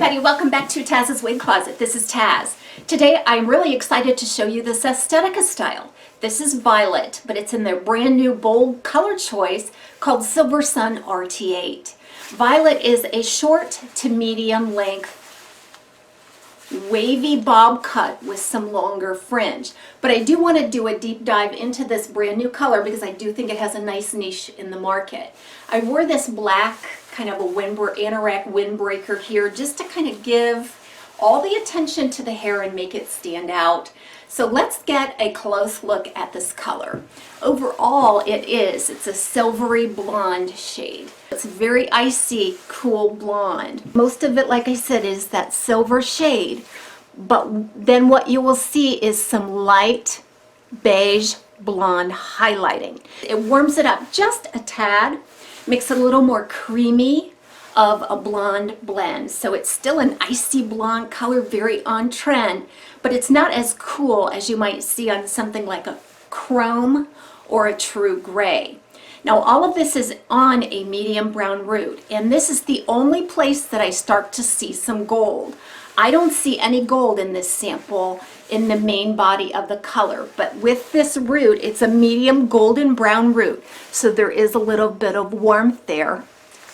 everybody, welcome back to Taz's Wig Closet. This is Taz. Today I'm really excited to show you this Estetica style. This is violet, but it's in their brand new bold color choice called SILVERSUNRT8. Violet is a short to medium length wavy bob cut with some longer fringe. But I do want to do a deep dive into this brand new color because I do think it has a nice niche in the market. I wore this black kind of a anorak windbreaker here just to kind of give all the attention to the hair and make it stand out. So let's get a close look at this color. Overall, it's a silvery blonde shade. It's very icy, cool blonde. Most of it, like I said, is that silver shade, but then what you will see is some light beige blonde highlighting. It warms it up just a tad, makes it a little more creamy of a blonde blend. So it's still an icy blonde color, very on trend, but it's not as cool as you might see on something like a chrome or a true gray. Now all of this is on a medium brown root, and this is the only place that I start to see some gold. I don't see any gold in this sample in the main body of the color, but with this root, it's a medium golden brown root, so there is a little bit of warmth there.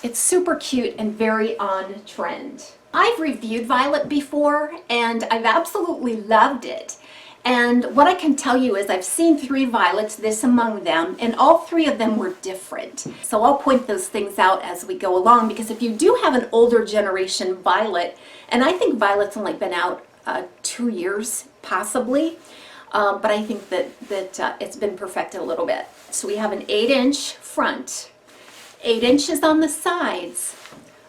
It's super cute and very on trend. I've reviewed violet before and I've absolutely loved it. And what I can tell you is I've seen 3 violets, this among them, and all 3 of them were different. So I'll point those things out as we go along, because if you do have an older generation violet, and I think violet's only been out 2 years possibly, but I think that it's been perfected a little bit. So we have an 8-inch front, 8 inches on the sides,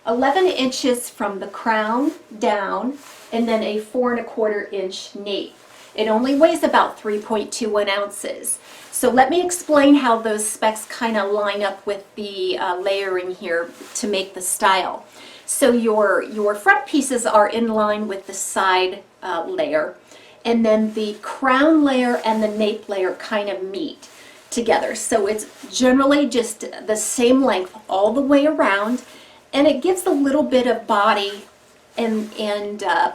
11 inches from the crown down, and then a 4 1/4 inch nape. It only weighs about 3.21 ounces. So let me explain how those specs kind of line up with the layering here to make the style. So your front pieces are in line with the side layer, and then the crown layer and the nape layer kind of meet together. So it's generally just the same length all the way around, and it gives a little bit of body and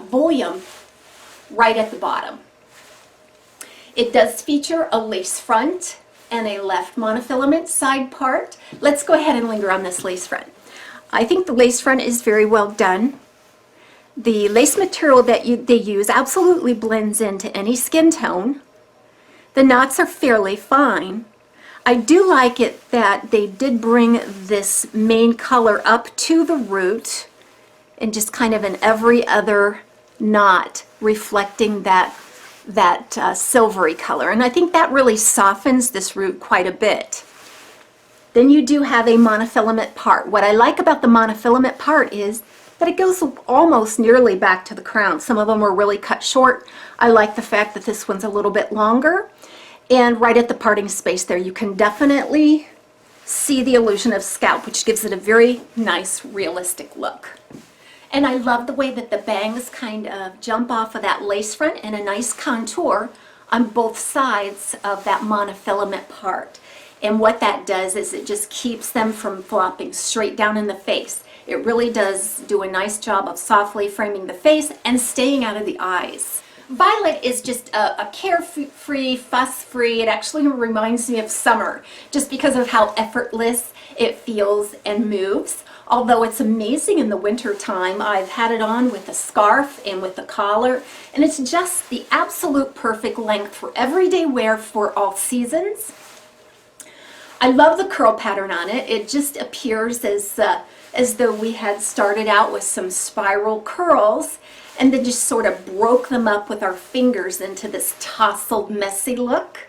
volume right at the bottom. It does feature a lace front and a left monofilament side part. Let's go ahead and linger on this lace front. I think the lace front is very well done. The lace material that they use absolutely blends into any skin tone. The knots are fairly fine. I do like it that they did bring this main color up to the root and just kind of in every other knot reflecting that silvery color, and I think that really softens this root quite a bit. Then you do have a monofilament part. What I like about the monofilament part is that it goes almost nearly back to the crown. Some of them were really cut short. I like the fact that this one's a little bit longer, and right at the parting space there you can definitely see the illusion of scalp, which gives it a very nice realistic look. And I love the way that the bangs kind of jump off of that lace front and a nice contour on both sides of that monofilament part. And what that does is it just keeps them from flopping straight down in the face. It really does do a nice job of softly framing the face and staying out of the eyes. Violet is just a carefree, fuss-free. It actually reminds me of summer just because of how effortless it feels and moves. Although it's amazing in the winter time. I've had it on with a scarf and with a collar, and it's just the absolute perfect length for everyday wear for all seasons. I love the curl pattern on it. It just appears as though we had started out with some spiral curls and then just sort of broke them up with our fingers into this tousled, messy look.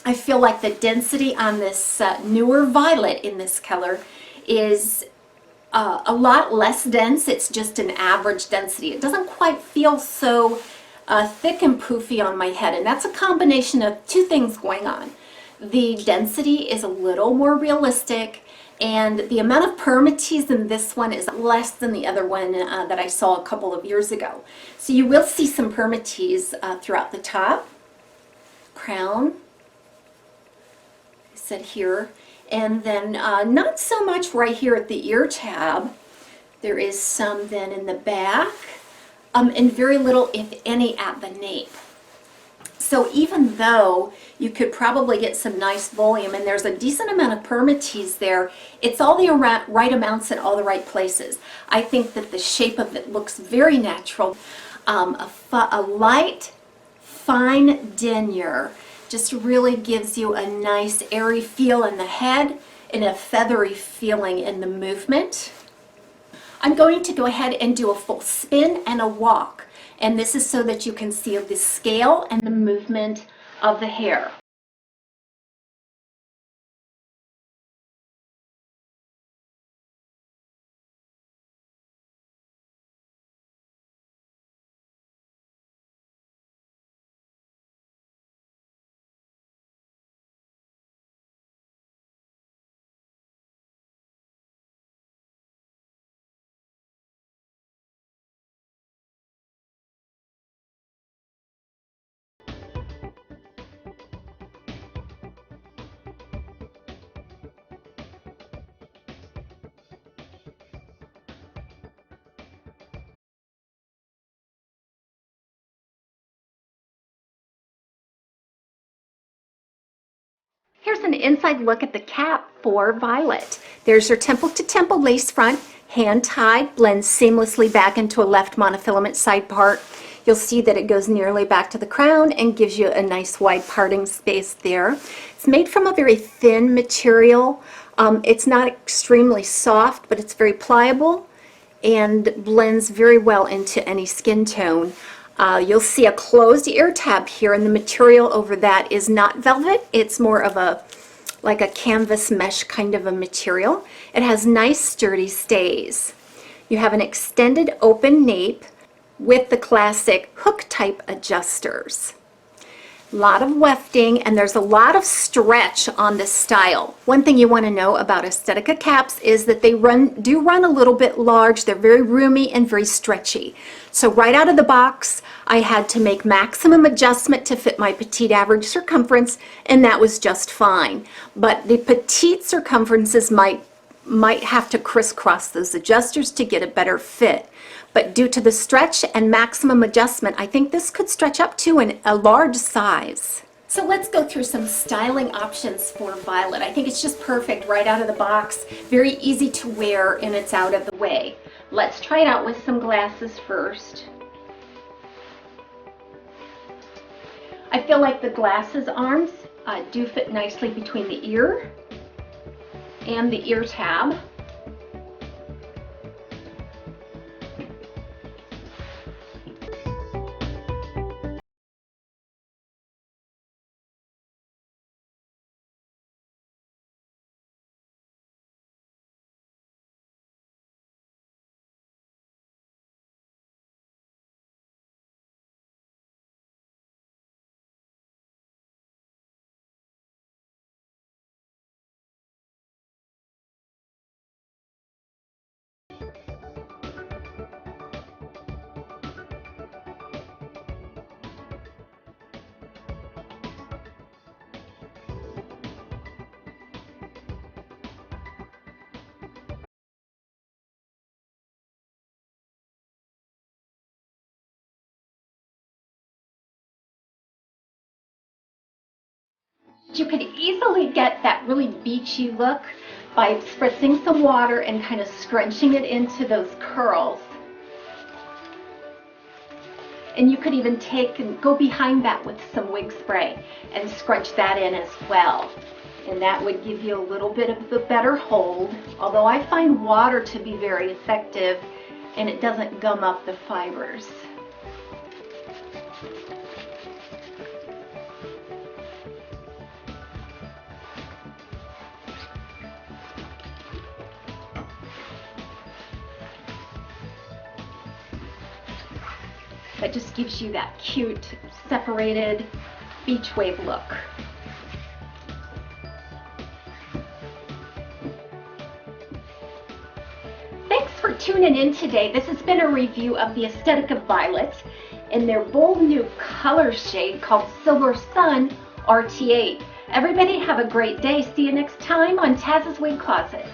I feel like the density on this newer violet in this color is a lot less dense. It's just an average density. It doesn't quite feel so thick and poofy on my head, and that's a combination of 2 things going on. The density is a little more realistic, and the amount of permatease in this one is less than the other one that I saw a couple of years ago. So you will see some permatease throughout the top, crown, I said here, and then not so much right here at the ear tab, There is some then in the back, and very little, if any, at the nape. So even though you could probably get some nice volume, and there's a decent amount of permatease there, it's all the right amounts in all the right places. I think that the shape of it looks very natural. A light, fine denier just really gives you a nice airy feel in the head and a feathery feeling in the movement. I'm going to go ahead and do a full spin and a walk. And this is so that you can see the scale and the movement of the hair. Here's an inside look at the cap for Violet. There's your temple-to-temple lace front, hand-tied, blends seamlessly back into a left monofilament side part. You'll see that it goes nearly back to the crown and gives you a nice wide parting space there. It's made from a very thin material. It's not extremely soft, but it's very pliable and blends very well into any skin tone. You'll see a closed ear tab here, and the material over that is not velvet. It's more of like a canvas mesh kind of a material. It has nice sturdy stays. You have an extended open nape with the classic hook type adjusters. A lot of wefting, and there's a lot of stretch on this style. One thing you want to know about Estetica caps is that they do run a little bit large. They're very roomy and very stretchy. So right out of the box, I had to make maximum adjustment to fit my petite average circumference, and that was just fine. But the petite circumferences might have to crisscross those adjusters to get a better fit. But due to the stretch and maximum adjustment, I think this could stretch up to a large size. So let's go through some styling options for Violet. I think it's just perfect right out of the box, very easy to wear, and it's out of the way. Let's try it out with some glasses first. I feel like the glasses arms do fit nicely between the ear and the ear tab. You could easily get that really beachy look by spritzing some water and kind of scrunching it into those curls. And you could even take and go behind that with some wig spray and scrunch that in as well. And that would give you a little bit of a better hold, although I find water to be very effective and it doesn't gum up the fibers. That just gives you that cute, separated beach wave look. Thanks for tuning in today. This has been a review of the Estetica Violet in their bold new color shade called SILVERSUNRT8. Everybody have a great day. See you next time on TAZ's Wig Closet.